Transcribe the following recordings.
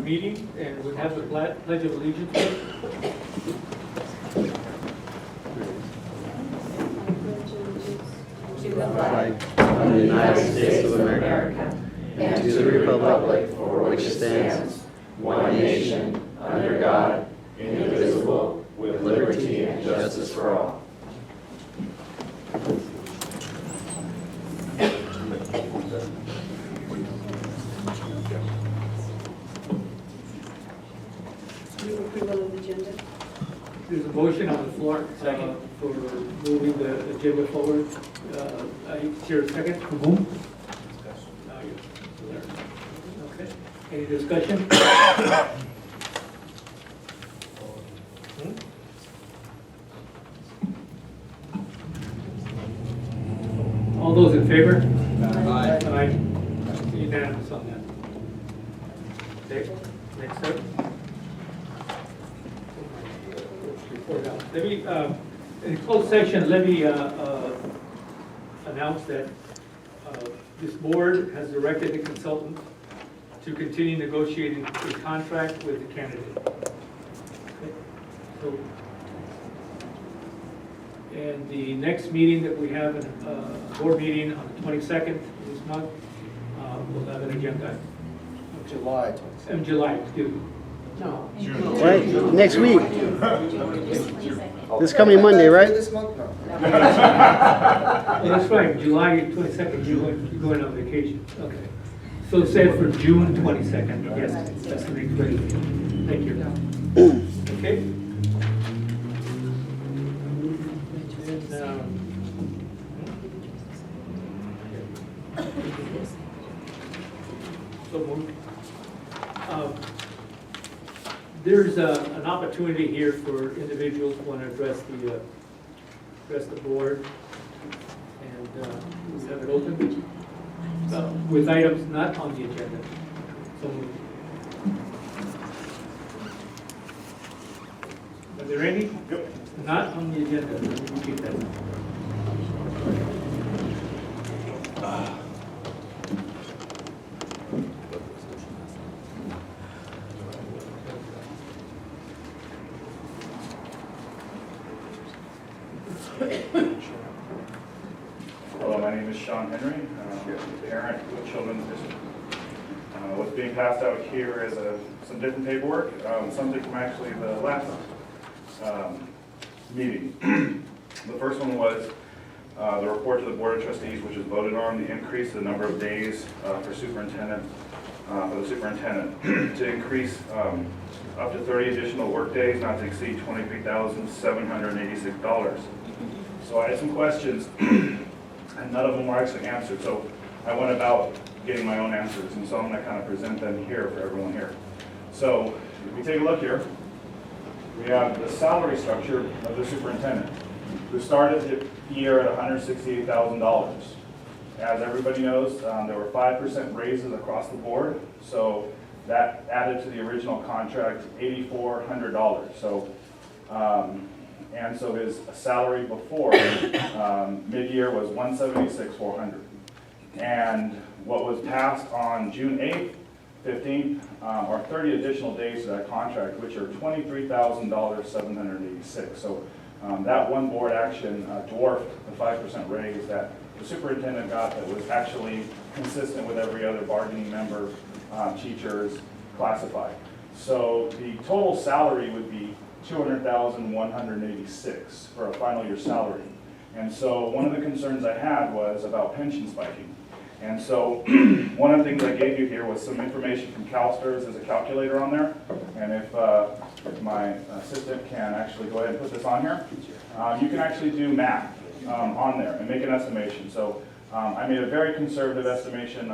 meeting, and we have the Pledge of Allegiance. To the flag of the United States of America and to the republic for which it stands, one nation, under God, indivisible, with liberty and justice for all. Approval of the agenda. There's a motion on the floor for moving the agenda forward. Is there a second? For whom? Okay. Any discussion? All those in favor? Aye. Aye. Unanimous on that. Okay, next up. Let me, in closed session, let me announce that this board has directed the consultant to continue negotiating a contract with the candidate. Okay. So, and the next meeting that we have, a board meeting on the 22nd this month, we'll have an agenda. July 22nd. In July, excuse me. No. Right, next week. This coming Monday, right? This month, no. Oh, that's right, July 22nd, you're going on vacation. Okay. So set for June 22nd, yes, that's the next day. Thank you. Okay? So moved. There's an opportunity here for individuals who want to address the board, and we have it open with items not on the agenda. So moved. Are there any? Yep. Not on the agenda. Let me repeat that. Hello, my name is Sean Henry, parent with Children's District. What's being passed out here is some different paperwork, something from actually the last meeting. The first one was the report to the Board of Trustees, which was voted on, the increase the number of days for the superintendent to increase up to 30 additional work days, not to exceed $23,786. So I had some questions, and none of them were actually answered. So I went about getting my own answers, and so I'm going to kind of present them here for everyone here. So if we take a look here, we have the salary structure of the superintendent, who started the year at $168,000. As everybody knows, there were 5% raises across the board, so that added to the original contract $8,400. So, and so his salary before mid-year was $176,400. And what was passed on June 8th, 15th, are 30 additional days to that contract, which are $23,786. So that one board action dwarfed the 5% raise that the superintendent got, that was actually consistent with every other bargaining member, teachers, classified. So the total salary would be $200,186 for a final year salary. And so one of the concerns I had was about pension spiking. And so one of the things I gave you here was some information from CalSTRS. There's a calculator on there. And if my assistant can actually go ahead and put this on here, you can actually do math on there and make an estimation. So I made a very conservative estimation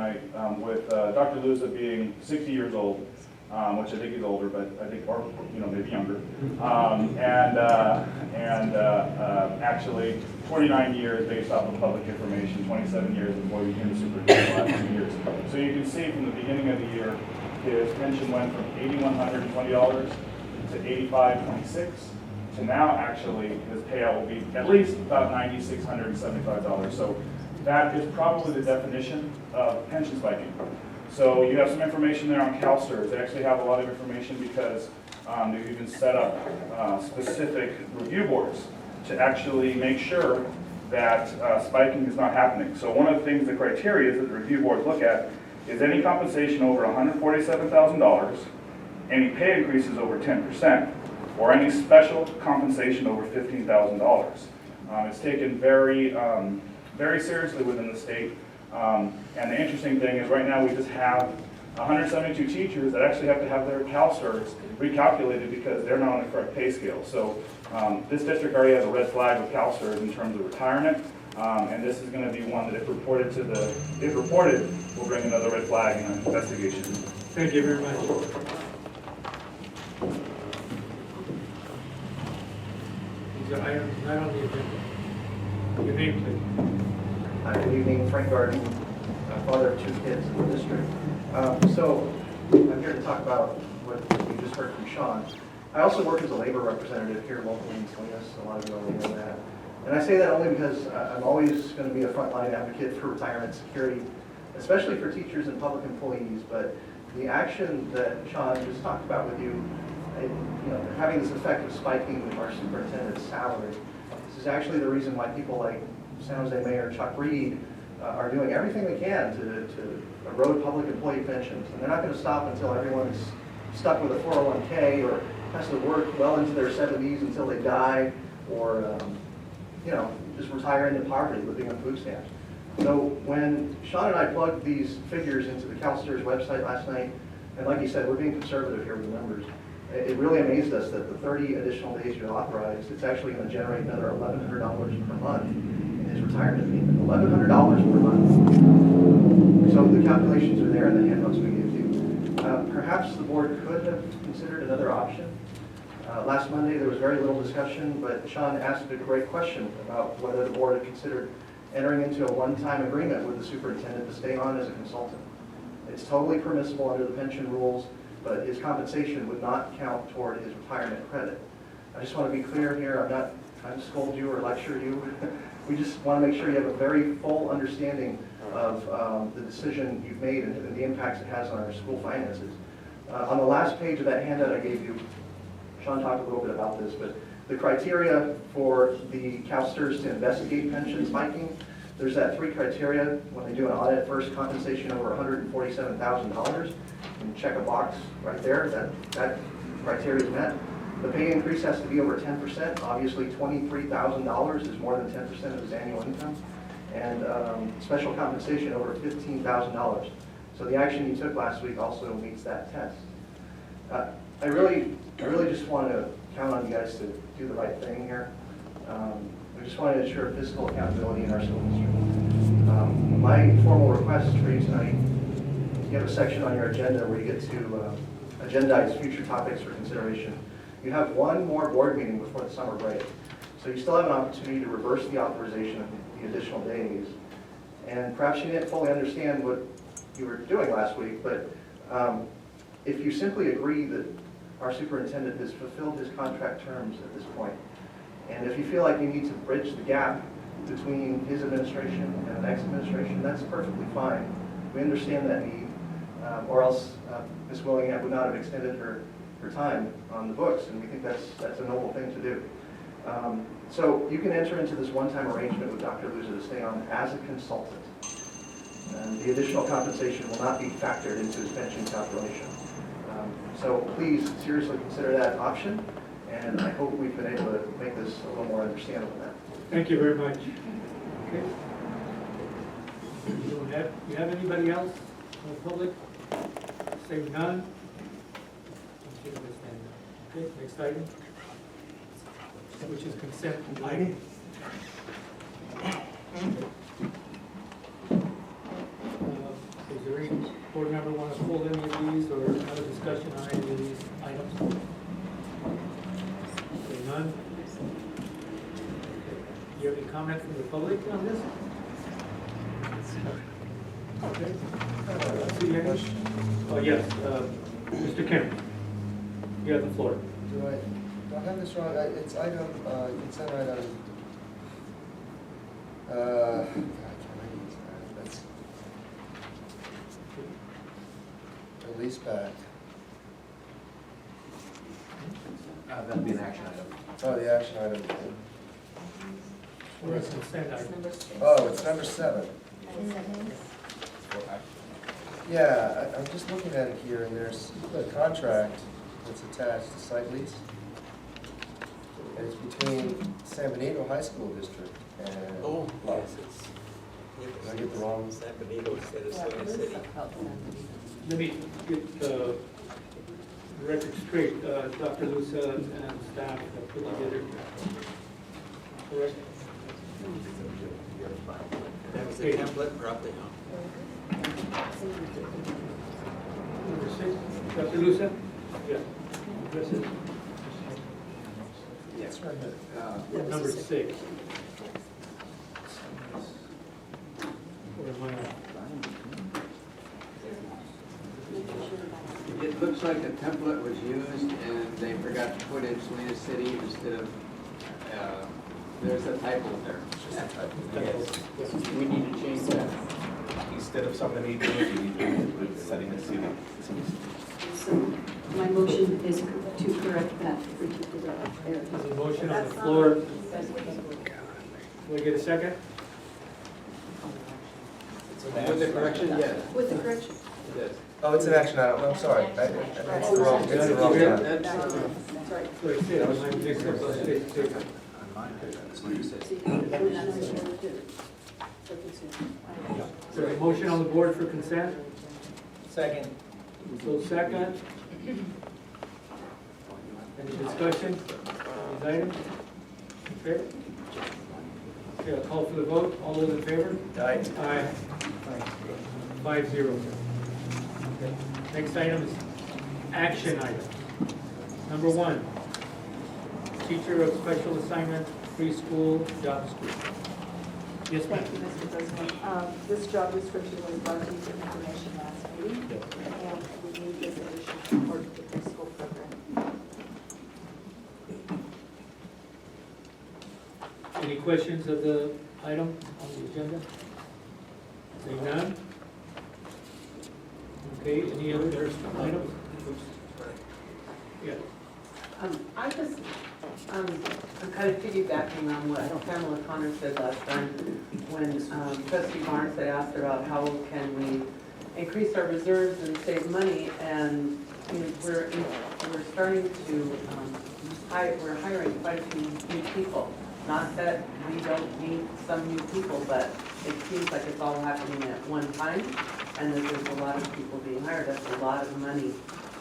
with Dr. Luza being 60 years old, which I think he's older, but I think, or maybe younger, actually 29 years based off of public information, 27 years before we became the superintendent, the last 2 years. So you can see from the beginning of the year, his pension went from $8,120 to $8,526 to now actually his payout will be at least about $9,675. So that is probably the definition of pension spiking. So you have some information there on CalSTRS. They actually have a lot of information because they've even set up specific review boards to actually make sure that spiking is not happening. So one of the things, the criteria that the review boards look at is any compensation over $147,000, any pay increases over 10%, or any special compensation over $15,000. It's taken very, very seriously within the state. And the interesting thing is right now we just have 172 teachers that actually have to have their CalSTRS recalculated because they're not on the correct pay scale. So this district already has a red flag with CalSTRS in terms of retirement. And this is going to be one that if reported will bring another red flag in an investigation. Thank you very much. These are items not on the agenda. Your name, please. Hi, good evening, Frank Garden, father of 2 kids in the district. So I'm here to talk about what you just heard from Sean. I also work as a labor representative here locally in Salinas. A lot of you already know that. And I say that only because I'm always going to be a frontline advocate for retirement security, especially for teachers and public employees. But the action that Sean just talked about with you, having this effect of spiking our superintendent's salary, this is actually the reason why people like San Jose Mayor Chuck Reed are doing everything they can to erode public employee pensions. And they're not going to stop until everyone's stuck with a 401k or has to work well into their 70s until they die, or just retire into poverty, living on food stamps. So when Sean and I plugged these figures into the CalSTRS website last night, and like you said, we're being conservative here with the numbers, it really amazed us that the 30 additional days you authorized, it's actually going to generate another $1,100 per month in his retirement payment. $1,100 per month. So the calculations are there in the handbooks we gave you. Perhaps the board could have considered another option. Last Monday there was very little discussion, but Sean asked a great question about whether the board had considered entering into a one-time agreement with the superintendent to stay on as a consultant. It's totally permissible under the pension rules, but his compensation would not count toward his retirement credit. I just want to be clear here, I'm not trying to scold you or lecture you. We just want to make sure you have a very full understanding of the decision you've made and the impacts it has on our school finances. On the last page of that handout I gave you, Sean talked a little bit about this, but the criteria for the CalSTRS to investigate pension spiking, there's that 3 criteria. When they do an audit, first, compensation over $147,000, and check a box right there, that criteria is met. The pay increase has to be over 10%. Obviously, $23,000 is more than 10% of his annual income. And special compensation over $15,000. So the action you took last week also meets that test. I really just want to count on you guys to do the right thing here. We just want to ensure fiscal accountability in our school district. My formal request for you tonight, you have a section on your agenda where you get to agendize future topics for consideration. You have one more board meeting before the summer break. So you still have an opportunity to reverse the authorization of the additional days. And perhaps you didn't fully understand what you were doing last week, but if you simply agree that our superintendent has fulfilled his contract terms at this point, and if you feel like you need to bridge the gap between his administration and the next administration, that's perfectly fine. We understand that need, or else Ms. Willingham would not have extended her time on the books, and we think that's a noble thing to do. So you can enter into this one-time arrangement with Dr. Luza to stay on as a consultant. And the additional compensation will not be factored into his pension calculation. So please seriously consider that option, and I hope we've been able to make this a little more understandable now. Thank you very much. Okay. You have anybody else in the public? Say none. Okay, next item, which is consent item. Is there any board member want to pull any of these or have a discussion on any of these items? Okay, none. Do you have any comment from the public on this? Okay. See any? Oh, yes, Mr. Kemp, you have the floor. Do I have this wrong? It's item, consent item. I can't read. That's lease back. That'd be an action item. Oh, the action item. Or it's consent item. Oh, it's number 7. Yeah, I'm just looking at it here, and there's a contract that's attached to site lease. And it's between San Benito High School District and. Oh, Bluff. yes, it's. Did I get the wrong? San Benito instead of Salinas City. Let me get the record straight. Dr. Lusa and staff have put together. Correct? That was the template, probably, huh? Number 6, Dr. Lusa? Yeah. Address it. It's right here. Number 6. Or am I? It looks like the template was used and they forgot to put in Salinas City instead of, there's a typo there. Yes. We need to change that. Instead of San Benito, you need to put Salinas City. So my motion is to correct that particular error. There's a motion on the floor. Do I get a second? With the correction, yes. With the correction. Yes. Oh, it's an action item, I'm sorry. It's the wrong time. That's, Sorry. So I said, I might mix up those dates too. So a motion on the board for consent? Second. So second. Any discussion on these items? Okay. Okay, I'll call for the vote. All those in favor? Aye. Aye. 5-0. Okay. Next item is action item. Number 1, teacher of special assignment preschool job description. Yes, ma'am. Thank you, Mr. President. This job description was brought to you for information last meeting, and we need this additional support for the preschool program. Any questions of the item on the agenda? Seeing none? Okay, any other items? Yeah. I just, I'm kind of piggybacking on what Pamela Connor said last time when trustee Barnes had asked about how can we increase our reserves and save money, and you know, we're starting to we're hiring quite a few new people. Not that we don't need some new people, but it seems like it's all happening at one time, and that there's a lot of people being hired. That's a lot of money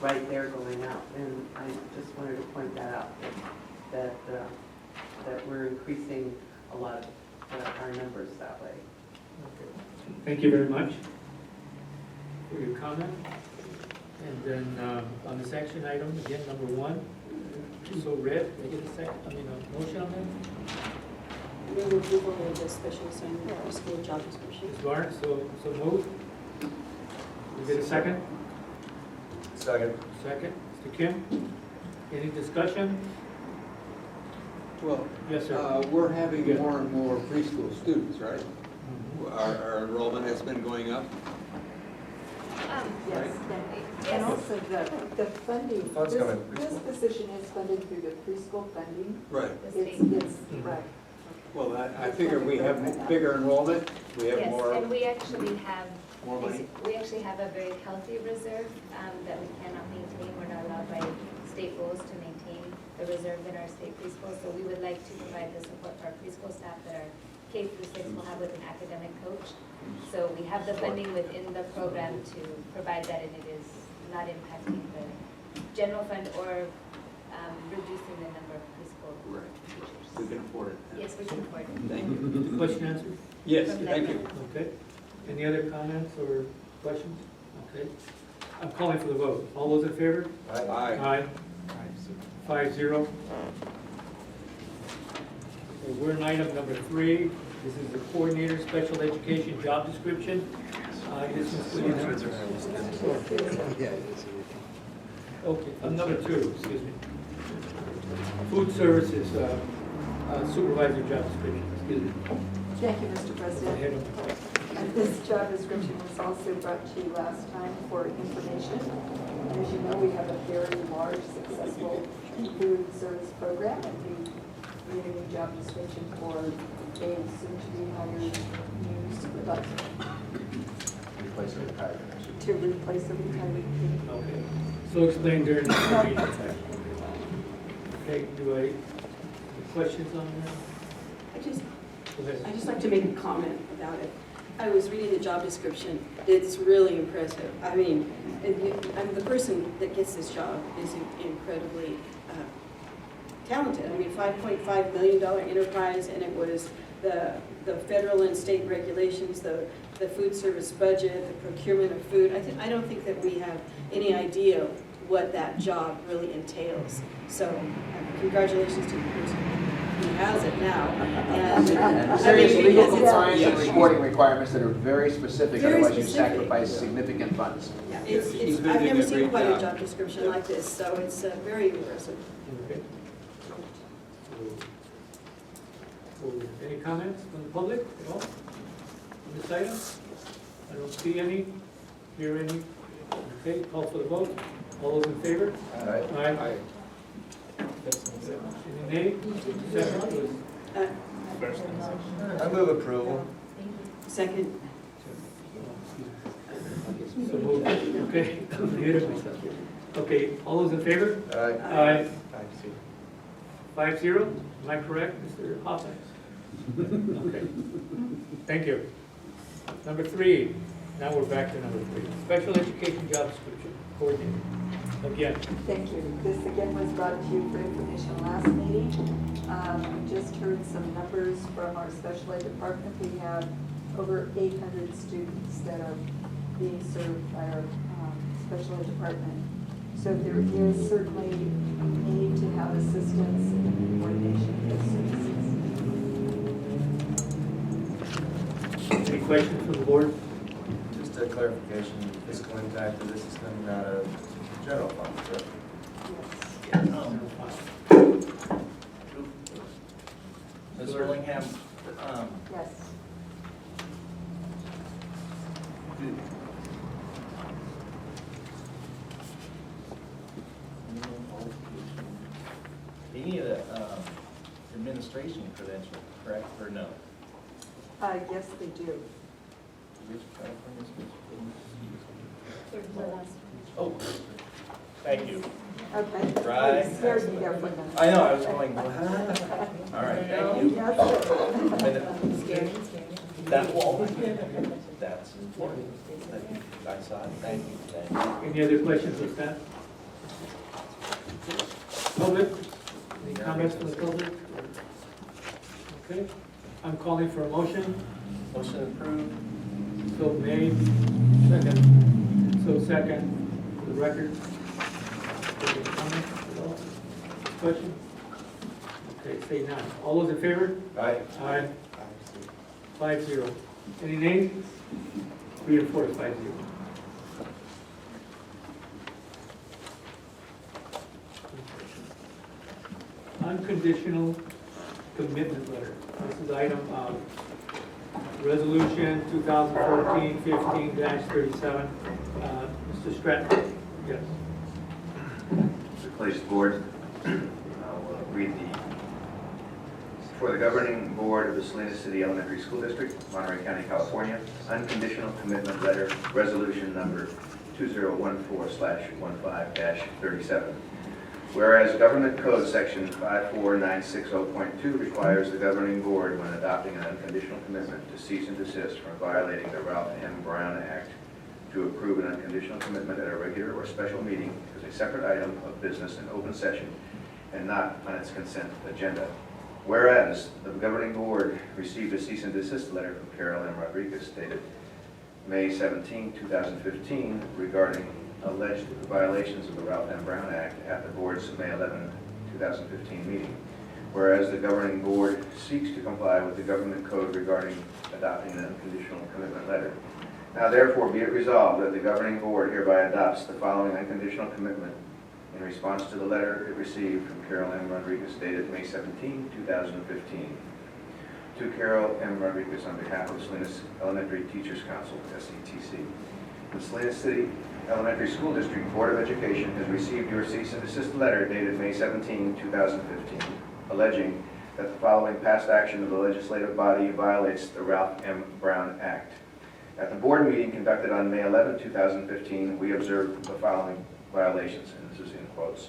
right there going out, and I just wanted to point that out, that we're increasing a lot of our numbers that way. Thank you very much for your comment. And then on this action item, again, number 1, so read, I get a second, a motion on that? Move approval of the special assignment for school job description. Ms. Barnes, so move. We get a second? Second. Second. Mr. Kim? Any discussion? well, Yes, sir. we're having more and more preschool students, right? Mhm. Our enrollment has been going up. Yes, and also the funding, The funds come in this preschool. position is funded through the preschool funding. Right. It's, right. Well, I figure we have bigger enrollment, we have Yes, more, and we actually have, more money. we actually have a very healthy reserve that we cannot maintain. We're not allowed by state rules to maintain the reserve in our state preschool. So we would like to provide the support for our preschool staff that our K through 6 will have with an academic coach. So we have the funding within the program to provide that, and it is not impacting the general fund or reducing the number of preschool Right. teachers. We can afford it. Yes, we can afford it. Thank you. Question answered? Yes, From thank them. you. Okay. Any other comments or questions? Okay. I'm calling for the vote. All those in favor? Aye. Aye. 5-0. Okay, we're in item number 3. This is the coordinator special education job description. This is okay, number 2, excuse me. Food services supervisor job description, excuse me. Thank you, Mr. Go President. ahead. This job description was also brought to you last time for information. As you know, we have a very large, successful food service program, and we need a new job description for a soon-to-be hired new supervisor Replace a retired nurse. to replace a retired. Okay. So explain during the meeting. Okay, do I, any questions on that? Go ahead. I'd just like to make a comment about it. I was reading the job description. It's really impressive. I mean, the person that gets this job is incredibly talented. I mean, $5.5 million enterprise, and it was the federal and state regulations, the food service budget, the procurement of food. I don't think that we have any idea what that job really entails. So congratulations to the person who has it now. And Serious legal because it's- compliance and reporting requirements that are very specific, Very otherwise you specific. sacrifice significant funds. Yeah, He's I've been doing never a seen great quite a job. job description like this, so it's very impressive. Okay. Any comments from the public at all on this item? I don't see any, hear any. Okay, call for the vote. All those in favor? Aye. Aye. Any nay? Second was Uh, I move approval. Second. so moved. Okay, okay, all those in favor? Aye. Aye. 5-0, am I correct, Mr. Hoffman? Okay, thank you. Number 3, now we're back to number 3. Special education job description, coordinator. Again, Thank you. This again was brought to you for information last meeting. We just heard some numbers from our special ed department. We have over 800 students that are being served by our special ed department. So there is certainly a need to have assistance in coordination of services. any questions from the board? Just a clarification, fiscal impact of this is coming out of general fund, correct? Ms. Burlingham, Yes. you need a administration credential, correct, or no? Yes, they do. Oh, thank you. Okay. Right. Scared me there for a minute. I know, I was going, what? All right, thank you. Yes, sir. That wall, that's important. I saw it, thank you, thank you. Any other questions with that? Public? Any comments from the public? Okay, I'm calling for a motion. Motion approved. So made, second. So second, for the record. Any comments at all? Question? Okay, say none. All those in favor? Aye. Aye. 5-0. Any nays? 3 and 4 is 5-0. Unconditional commitment letter. This is item resolution 2014-15-37. Mr. Stratton? Yes. Mr. Place Board, I'll read for the governing board of the Salinas City Elementary School District, Monterey County, California, unconditional commitment letter, resolution number 2014/15-37. Whereas Government Code Section 54960.2 requires the governing board, when adopting an unconditional commitment, to cease and desist from violating the Ralph M. Brown Act, to approve an unconditional commitment at a regular or special meeting as a separate item of business in open session and not on its consent agenda. Whereas the governing board received a cease and desist letter from Carol M. Rodriguez dated May 17, 2015 regarding alleged violations of the Ralph M. Brown Act at the board's May 11, 2015 meeting. Whereas the governing board seeks to comply with the government code regarding adopting an unconditional commitment letter. Now therefore be it resolved that the governing board hereby adopts the following unconditional commitment in response to the letter it received from Carol M. Rodriguez dated May 17, 2015. To Carol M. Rodriguez on behalf of Salinas Elementary Teachers Council, SCTC. The Salinas City Elementary School District Board of Education has received your cease and desist letter dated May 17, 2015, alleging that the following past action of the legislative body violates the Ralph M. Brown Act. At the board meeting conducted on May 11, 2015, we observed the following violations, and this is in quotes.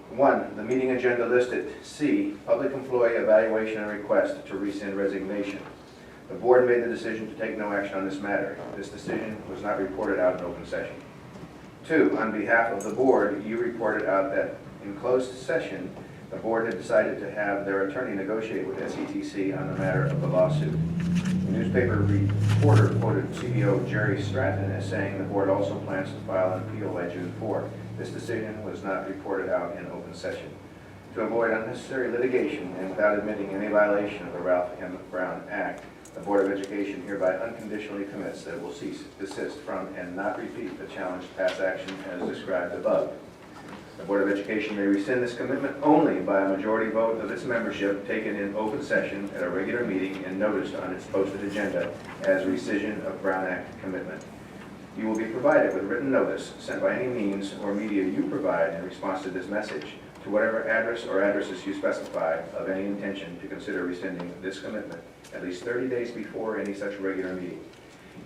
1, the meeting agenda listed C, public employee evaluation and request to rescind resignation. The board made the decision to take no action on this matter. This decision was not reported out in open session. 2, on behalf of the board, you reported out that in closed session, the board had decided to have their attorney negotiate with SCTC on the matter of the lawsuit. The newspaper reporter quoted CEO Jerry Stratton as saying the board also plans to file an appeal by June 4. This decision was not reported out in open session. To avoid unnecessary litigation and without admitting any violation of the Ralph M. Brown Act, the Board of Education hereby unconditionally commits that it will cease, desist from, and not repeat the challenged past action as described above. The Board of Education may rescind this commitment only by a majority vote of its membership taken in open session at a regular meeting and noticed on its posted agenda as rescission of Brown Act commitment. You will be provided with written notice sent by any means or media you provide in response to this message to whatever address or addresses you specify of any intention to consider rescinding this commitment at least 30 days before any such regular meeting.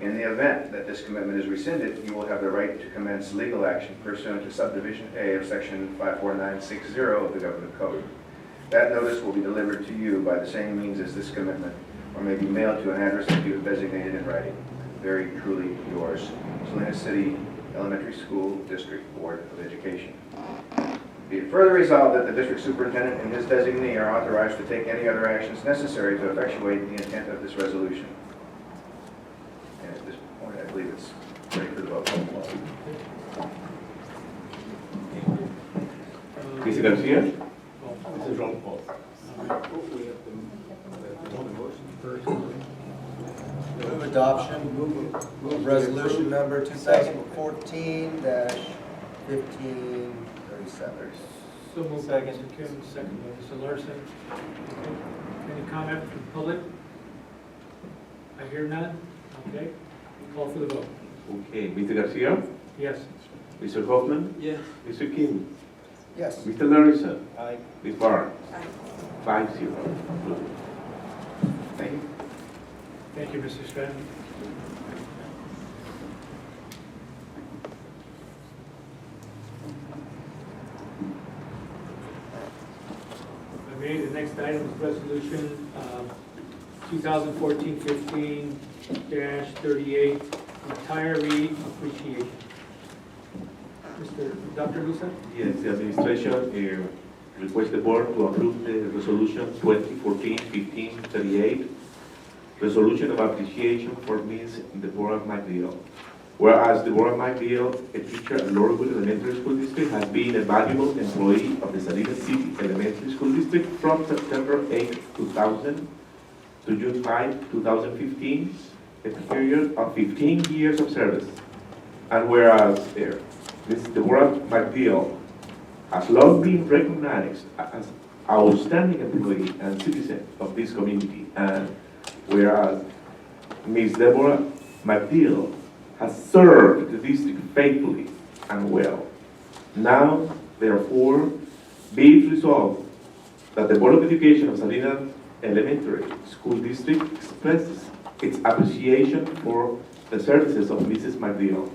In the event that this commitment is rescinded, you will have the right to commence legal action pursuant to subdivision A of section 54960 of the Government Code. That notice will be delivered to you by the same means as this commitment, or may be mailed to an address that you have designated in writing. Very truly yours, Salinas City Elementary School District Board of Education. Be it further resolved that the district superintendent and his designee are authorized to take any other actions necessary to effectuate the intent of this resolution. And at this point, I believe it's ready for the vote. Mr. Garcia? This is roll call. Move adoption of resolution number 2014-1537. So moved by Mr. Kim, second by Mr. Larson. Okay. Any comment from the public? I hear none. Okay. Call for the vote. Okay, Mr. Garcia? Yes. Mr. Hoffman? Yes. Mr. Kim? Yes. Mr. Larson? Aye. Ms. Barnes? Aye. 5-0. Thank you. Thank you, Mr. Stratton. Okay, the next item is resolution 2014-15-38, retiree appreciation. Dr. Lusa? Yes, the administration requests the board to approve the resolution 2014-15-38, resolution of appreciation for Ms. Deborah McNeil. Whereas Deborah McNeil, a teacher at Laurelwood Elementary School District, has been a valuable employee of the Salinas City Elementary School District from September 8, 2000 to June 5, 2015, a period of 15 years of service. And whereas Ms. Deborah McNeil has long been recognized as outstanding employee and citizen of this community, and whereas Ms. Deborah McNeil has served the district faithfully and well. Now, therefore, be it resolved that the Board of Education of Salinas Elementary School District expresses its appreciation for the services of Mrs. McNeil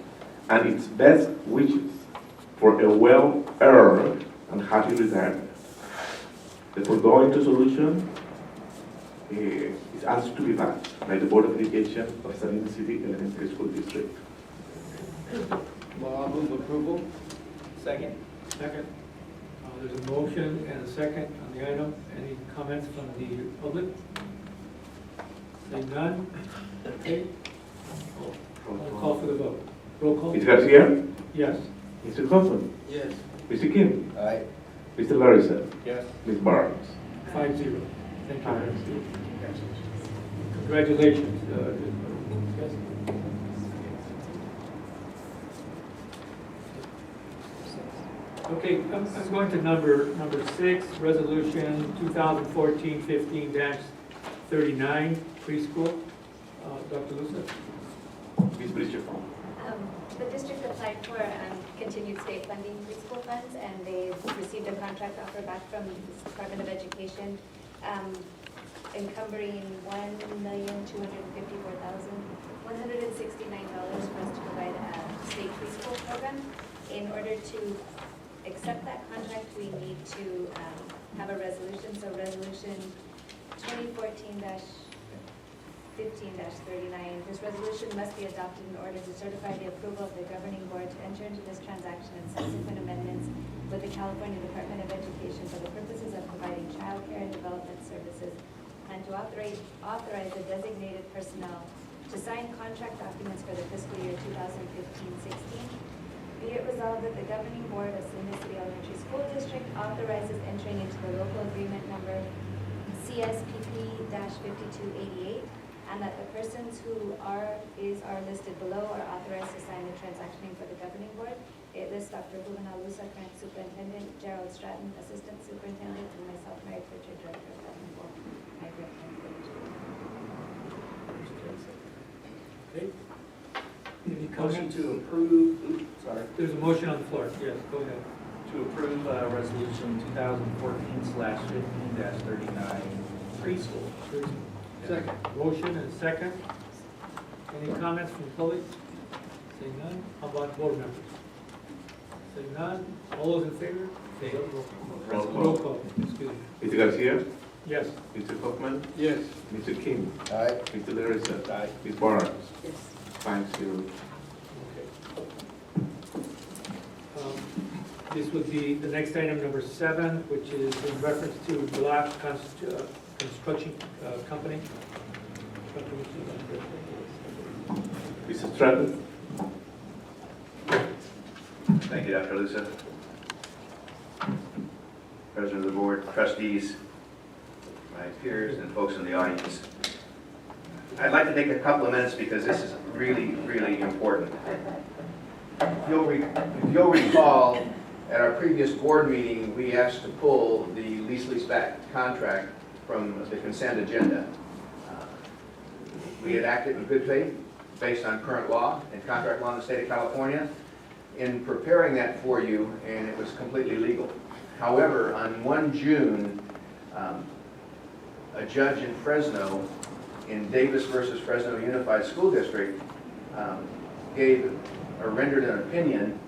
and its best wishes for a well-earned and happy retirement. The foregoing resolution is asked to be passed by the Board of Education of Salinas City Elementary School District. Well, I'll move approval. Second. Second. There's a motion and a second on the item. Any comments from the public? Saying none? Okay. I'll call for the vote. Roll call? Ms. Garcia? Yes. Mr. Hoffman? Yes. Mr. Kim? Aye. Mr. Larson? Yes. Ms. Barnes? 5-0. Thank you. Congratulations. Yes. Okay, I'm going to number 6, resolution 2014-15-39, 39 preschool. Dr. Lucia? Ms. Bridger. The district applied for continued state funding preschool funds, and they've received a contract offer back from the Department of Education, encumbering $1,254,169 for us to provide a state preschool program. In order to accept that contract, we need to have a resolution. So resolution 2014-15-39. This resolution must be adopted in order to certify the approval of the governing board to enter into this transaction and subsequent amendments with the California Department of Education for the purposes of providing child care and development services, and to authorize the designated personnel to sign contract documents for the fiscal year 2015-16. Be it resolved that the governing board of Salinas City Elementary School District authorizes entering into the local agreement number CSPP-5288, and that the persons who are listed below are authorized to sign the transaction for the governing board. It lists Dr. Juvenal Lusa, current superintendent, Gerald Stratton, assistant superintendent, and myself, Mary Pritchard, director of governing board. I recommend Okay. Any Motion comments? to approve, sorry, There's a motion on the floor. Yes, go ahead. to approve resolution 2014/15-39 preschool. Second. Motion and second. Any comments from the public? Seeing none. How about board members? Seeing none. All those in favor? Roll call. Excuse me. Mr. Garcia. Yes. Mr. Hoffman. Yes. Mr. King. Aye. Mr. Larissa. Aye. Ms. Barnes. Yes. 5-0. Okay. This would be the next item, number 7, which is in reference to Black Construction Company. Mr. Stratton. Thank you, Dr. Lucia. President of the board, trustees, my peers, and folks in the audience. I'd like to take a couple of minutes because this is really, really important. If you'll recall, at our previous board meeting, we asked to pull the lease-leaseback contract from the consent agenda. We had acted in good faith based on current law and contract law in the state of California in preparing that for you, and it was completely legal. However, on 1 June, a judge in Fresno, in Davis versus Fresno Unified School District, gave or rendered an opinion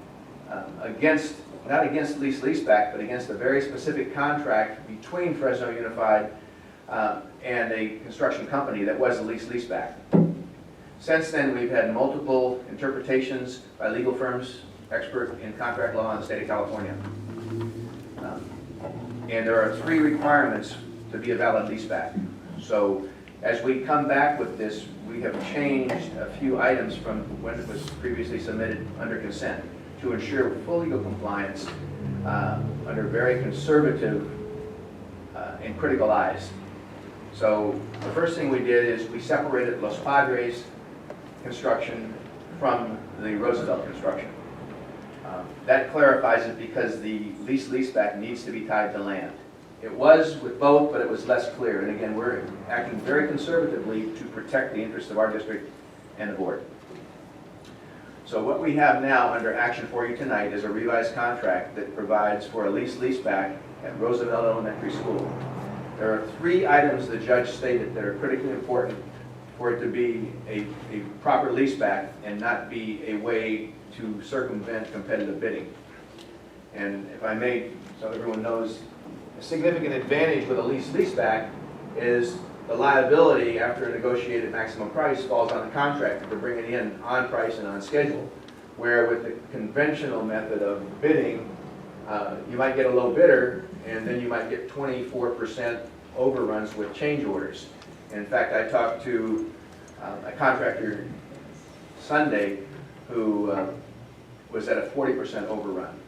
against, not against lease-leaseback, but against a very specific contract between Fresno Unified and a construction company that was a lease-leaseback. Since then, we've had multiple interpretations by legal firms, expert in contract law in the state of California. And there are 3 requirements to be a valid leaseback. So as we come back with this, we have changed a few items from when it was previously submitted under consent to ensure full legal compliance under very conservative and critical eyes. So the first thing we did is we separated Los Padres construction from the Roosevelt construction. That clarifies it because the lease-leaseback needs to be tied to land. It was with both, but it was less clear. And again, we're acting very conservatively to protect the interests of our district and the board. So what we have now under action for you tonight is a revised contract that provides for a lease-leaseback at Roosevelt Elementary School. There are 3 items the judge stated that are critically important for it to be a proper leaseback and not be a way to circumvent competitive bidding. And if I may, so everyone knows, a significant advantage with a leaseback is the liability after a negotiated maximum price falls on the contractor to bring it in on price and on schedule. Where with the conventional method of bidding, you might get a low bidder and then you might get 24% overruns with change orders. And in fact, I talked to a contractor Sunday who was at a 40% overrun,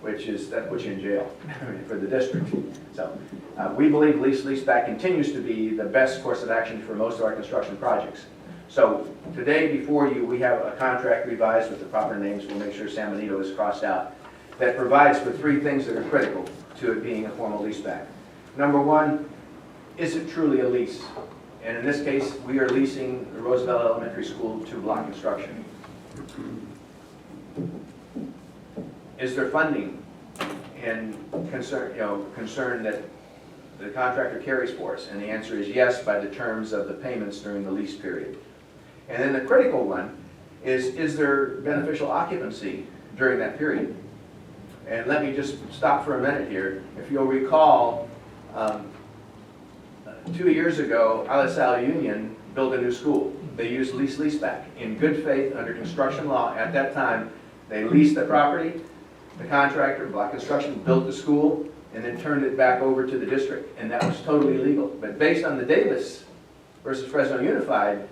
that puts you in jail for the district. So we believe leaseback continues to be the best course of action for most of our construction projects. So today before you, we have a contract revised with the proper names. We'll make sure San Benito is crossed out. That provides for 3 things that are critical to it being a formal leaseback. Number 1, is it truly a lease? And in this case, we are leasing the Roosevelt Elementary School to Block Construction. Is there funding and concern that the contractor carries for us? And the answer is yes, by the terms of the payments during the lease period. And then the critical one is there beneficial occupancy during that period? And let me just stop for a minute here. If you'll recall, 2 years ago, Alisal Union built a new school. They used lease-leaseback. In good faith, under construction law, at that time, they leased the property, the contractor, Block Construction, built the school, and then turned it back over to the district, and that was totally legal. But based on the Davis versus Fresno Unified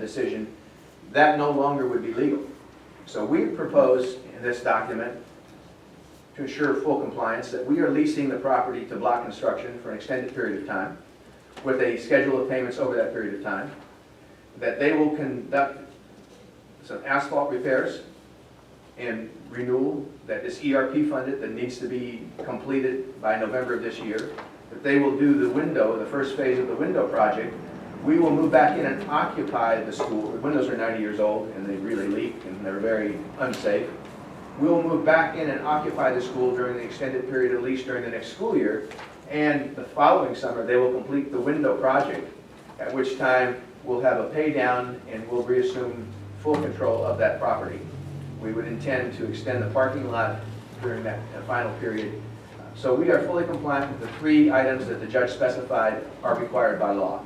decision, that no longer would be legal. So we propose in this document to ensure full compliance that we are leasing the property to Block Construction for an extended period of time with a schedule of payments over that period of time, that they will conduct some asphalt repairs and renewal that is ERP funded, that needs to be completed by November of this year, that they will do the window, the first phase of the window project. We will move back in and occupy the school. The windows are 90 years old and they really leak and they're very unsafe. We will move back in and occupy the school during the extended period of lease during the next school year. And the following summer, they will complete the window project, at which time we'll have a pay down and we'll reassume full control of that property. We would intend to extend the parking lot during that final period. So we are fully compliant with the 3 items that the judge specified are required by law.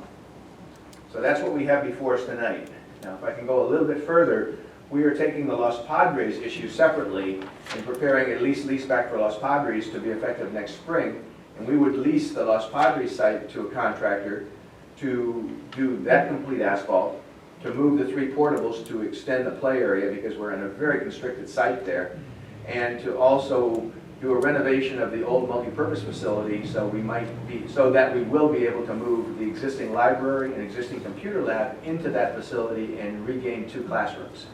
So that's what we have before us tonight. Now, if I can go a little bit further, we are taking the Los Padres issue separately and preparing a leaseback for Los Padres to be effective next spring. And we would lease the Los Padres site to a contractor to do that complete asphalt, to move the 3 portables to extend the play area because we're in a very constricted site there, and to also do a renovation of the old multi-purpose facility so that we will be able to move the existing library and existing computer lab into that facility and regain 2 classrooms.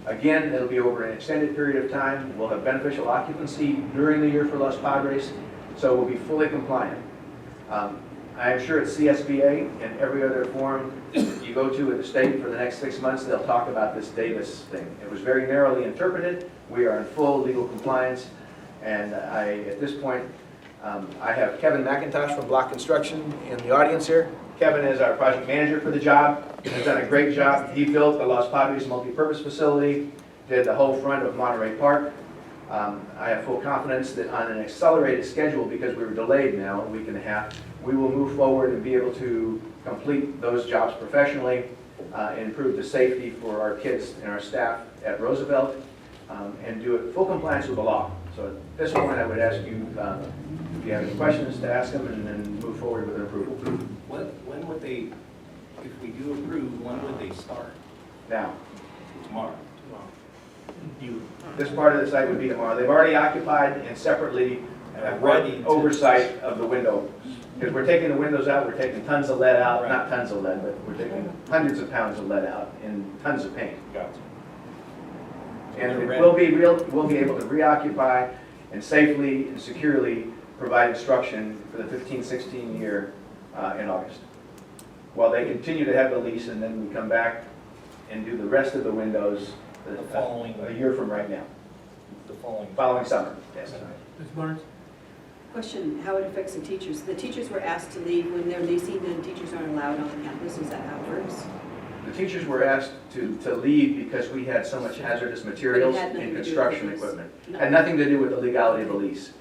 Again, it'll be over an extended period of time. We'll have beneficial occupancy during the year for Los Padres, so we'll be fully compliant. I am sure at CSBA and every other forum you go to at the state for the next 6 months, they'll talk about this Davis thing. It was very narrowly interpreted. We are in full legal compliance. And at this point, I have Kevin McIntosh from Block Construction in the audience here. Kevin is our project manager for the job. He's done a great job. He built the Los Padres multi-purpose facility, did the whole front of Monterey Park. I have full confidence that on an accelerated schedule, because we were delayed now a week and a half, we will move forward and be able to complete those jobs professionally, and improve the safety for our kids and our staff at Roosevelt, and do it full compliance with the law. So at this point, I would ask you if you have any questions to ask them, and then move forward with an approval. When would they, if we do approve, when would they start? Now, Tomorrow. this part of the site would be tomorrow. They've already occupied and separately oversight of the window. Because we're taking the windows out, we're taking tons of lead out, not tons of lead, but we're taking hundreds of pounds of lead out and tons of paint. Gotcha. And we'll be able to reoccupy and safely and securely provide instruction for the 15-16 year in August. While they continue to have the lease, and then we come back and do the rest of the windows a year from right now. The Following summer, yes. Ms. Barnes? Question, how it affects the teachers. The teachers were asked to leave when they're leasing, then teachers aren't allowed on the campus. Is that how it works? The teachers were asked to leave because we had so much hazardous materials But it had nothing and to do construction with this. equipment. No. Had nothing to do with the legality of the lease.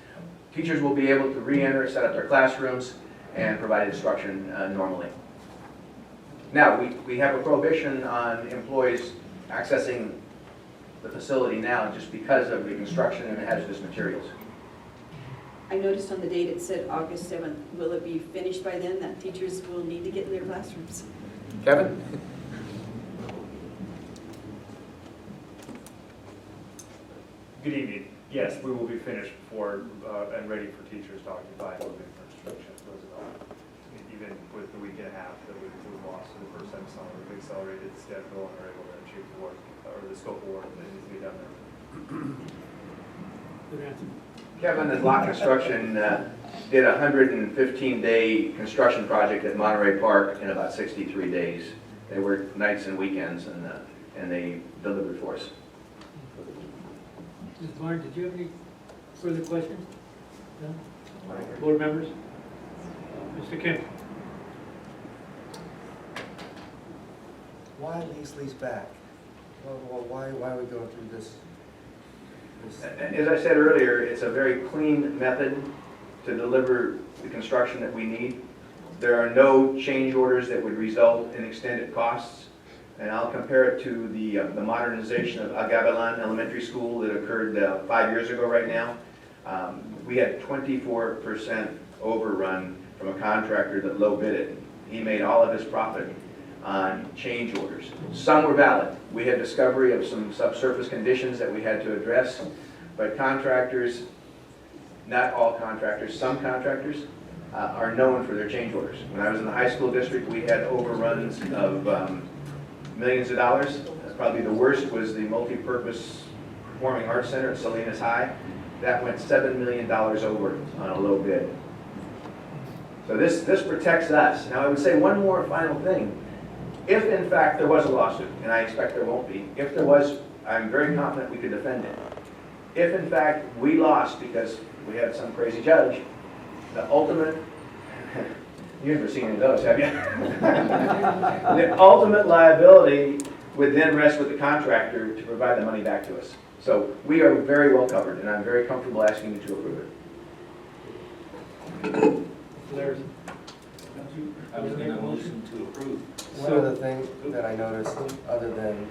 Teachers will be able to re-enter, set up their classrooms, and provide instruction normally. Now, we have a prohibition on employees accessing the facility now just because of the construction and the hazardous materials. I noticed on the date it said August 7th. Will it be finished by then that teachers will need to get in their classrooms? Kevin? Good evening. Yes, we will be finished before and ready for teachers to occupy and moving for instruction at Roosevelt. Even with the week and a half that we've lost in the first time summer, we've accelerated the schedule and are able to achieve the work or the scope of work that needs to be done there. Good answer. Kevin at Lot Construction did a 115-day construction project at Monterey Park in about 63 days. They worked nights and weekends, and they delivered for us. Ms. Barnes, did you have any further questions? No? Board members? Mr. Kemp? Why lease back? Well, why are we going through this? As I said earlier, it's a very clean method to deliver the construction that we need. There are no change orders that would result in extended costs. And I'll compare it to the modernization of Agabalan Elementary School that occurred 5 years ago right now. We had 24% overrun from a contractor that low bid it. He made all of his profit on change orders. Some were valid. We had discovery of some subsurface conditions that we had to address, but contractors, not all contractors, some contractors are known for their change orders. When I was in the high school district, we had overruns of millions of dollars. Probably the worst was the multi-purpose performing arts center at Salinas High. That went $7 million over on a low bid. So this protects us. Now I would say one more final thing. If in fact there was a lawsuit, and I expect there won't be, if there was, I'm very confident we could defend it. If in fact we lost because we had some crazy judge, the ultimate, you've never seen any of those, have you? The ultimate liability would then rest with the contractor to provide the money back to us. So we are very well covered, and I'm very comfortable asking you to approve it. Larry? I was going to motion to approve. One other thing that I noticed, other than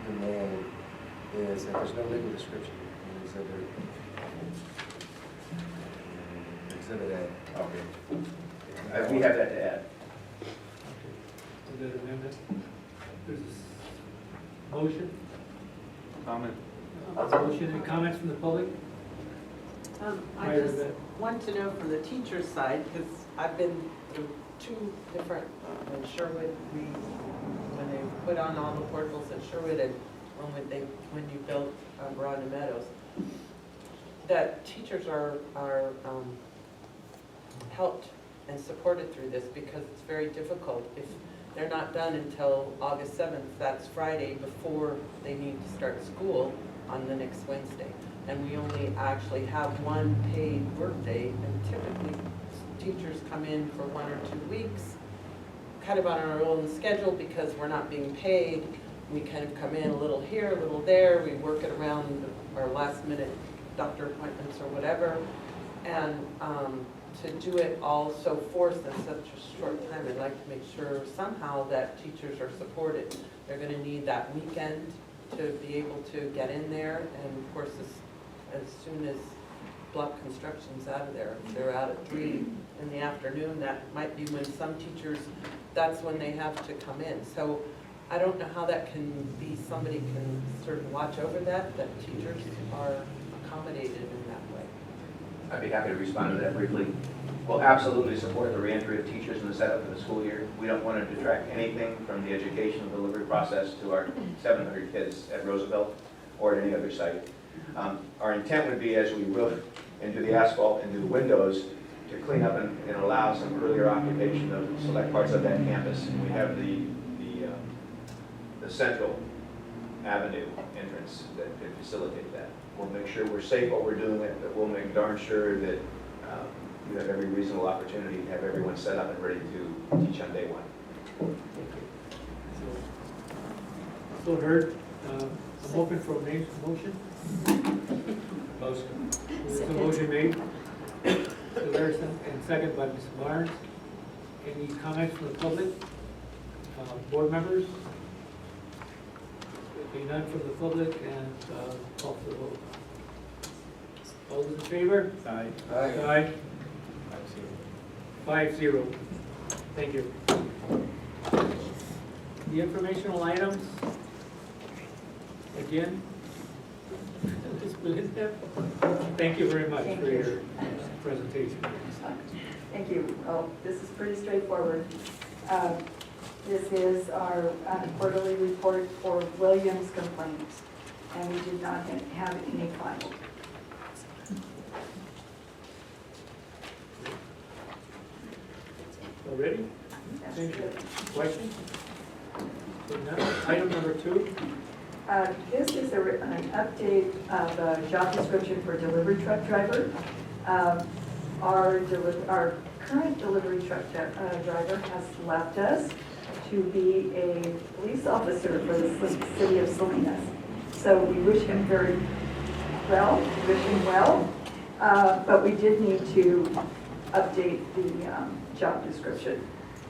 the name, is that there's no legal description in Exhibit A. Okay. We have that to add. Is that amendment? There's a motion? Comment. Motion and comments from the public? I Prior to just that. want to know from the teacher's side, because I've been through two different, in Sherwood, when they put on all the portables in Sherwood and when you built Broad and Meadows, that teachers are helped and supported through this because it's very difficult. If they're not done until August 7th, that's Friday before they need to start school on the next Wednesday. And we only actually have one paid workday, and typically teachers come in for 1 or 2 weeks, kind of on our own schedule because we're not being paid. We kind of come in a little here, a little there, we work it around our last minute doctor appointments or whatever. And to do it all so forced in such a short time, I'd like to make sure somehow that teachers are supported. They're going to need that weekend to be able to get in there, and of course as soon as block construction's out of there, if they're out at 3 in the afternoon, that might be when some teachers, that's when they have to come in. So I don't know how that can be, somebody can sort of watch over that teachers are accommodated in that way. I'd be happy to respond to that briefly. We'll absolutely support the reentry of teachers in the setup of the school year. We don't want to detract anything from the educational delivery process to our 700 kids at Roosevelt or at any other site. Our intent would be, as we roof into the asphalt and do the windows, to clean up and allow some earlier occupation of select parts of that campus. And we have the central avenue entrance that could facilitate that. We'll make sure we're safe while we're doing it, but we'll make darn sure that you have every reasonable opportunity to have everyone set up and ready to teach on day one. So heard. I'm open for a motion. Motion. There's a motion made. Mr. Larson, and second by Ms. Barnes. Any comments from the public? Board members? Being none from the public, and call for the vote. All those in favor? Aye. Aye. 5-0. Thank you. The informational items, again, Ms. Belinda, thank you very much for your presentation. Thank you. Oh, this is pretty straightforward. This is our quarterly report for Williams complaints, and we did not have any filed. Already? Thank you. Questions? So now, item number 2. This is an update of a job description for delivery truck driver. Our current delivery truck driver has left us to be a police officer for the city of Salinas. So we wish him well, but we did need to update the job description.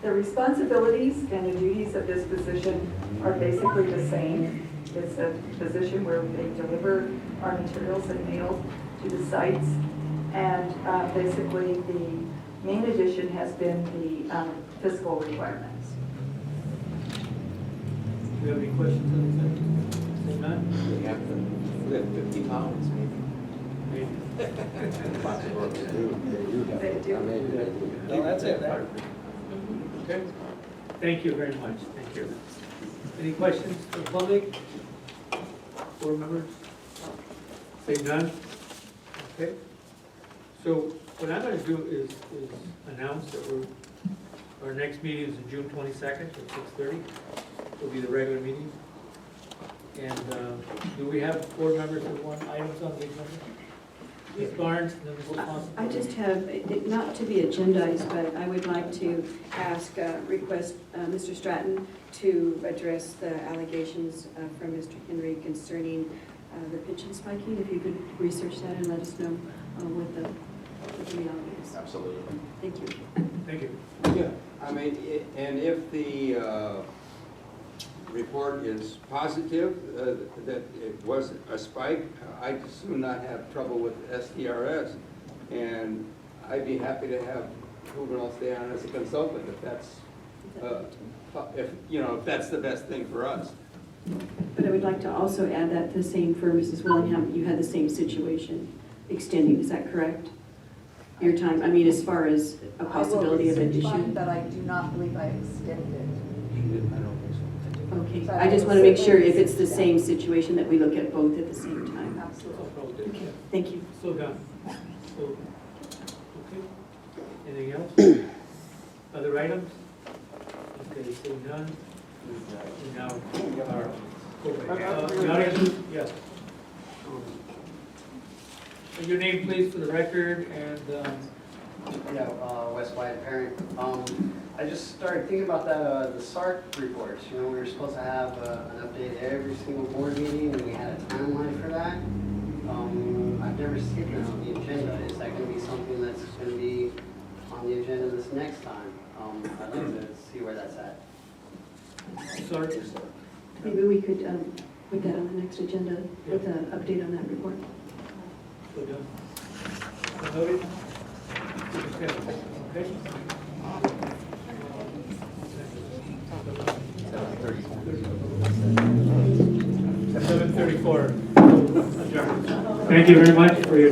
The responsibilities and the duties of this position are basically the same. It's a position where they deliver our materials and mail to the sites. And basically, the main addition has been the fiscal requirements. Do you have any questions on this? Say none? We have to lift 50 pounds, maybe. They do. No, that's it. Okay. Thank you very much. Thank you. Any questions from the public? Board members? Say none? Okay. So what I'm going to do is announce that our next meeting is June 22nd at 6:30. Will be the regular meeting. And do we have board members that want items on the agenda? Ms. Barnes, and then Ms. Thompson. I just have, not to be agendized, but I would like to request Mr. Stratton to address the allegations from Mr. Henry concerning the pension spiking. If you could research that and let us know what the reality is. Absolutely. Thank you. Thank you. Yeah, I mean, and if the report is positive, that it was a spike, I'd soon not have trouble with STRS. And I'd be happy to have Juvenal stay on as a consultant if that's, if that's the best thing for us. But I would like to also add that the same for Mrs. Willingham, you had the same situation extending, is that correct? Your time, I mean, as far as a possibility of addition? But I do not believe I extended it. Okay, I just want to make sure if it's the same situation that we look at both at the same time. Absolutely. Okay, thank you. Slow down. So, okay. Anything else? Other items? Okay, so none. We now are. The audience, yes. Your name, please, for the record, and West Wyatt Parent. I just started thinking about that, the SARC reports. You know, we were supposed to have an update every single board meeting, and we had a timeline for that. I've never seen that on the agenda. Is that going to be something that's going to be on the agenda this next time? I'd like to see where that's at. sorry. Maybe we could put that on the next agenda with an update on that report. So done. Noted? Okay. 7:34. Thank you very much for your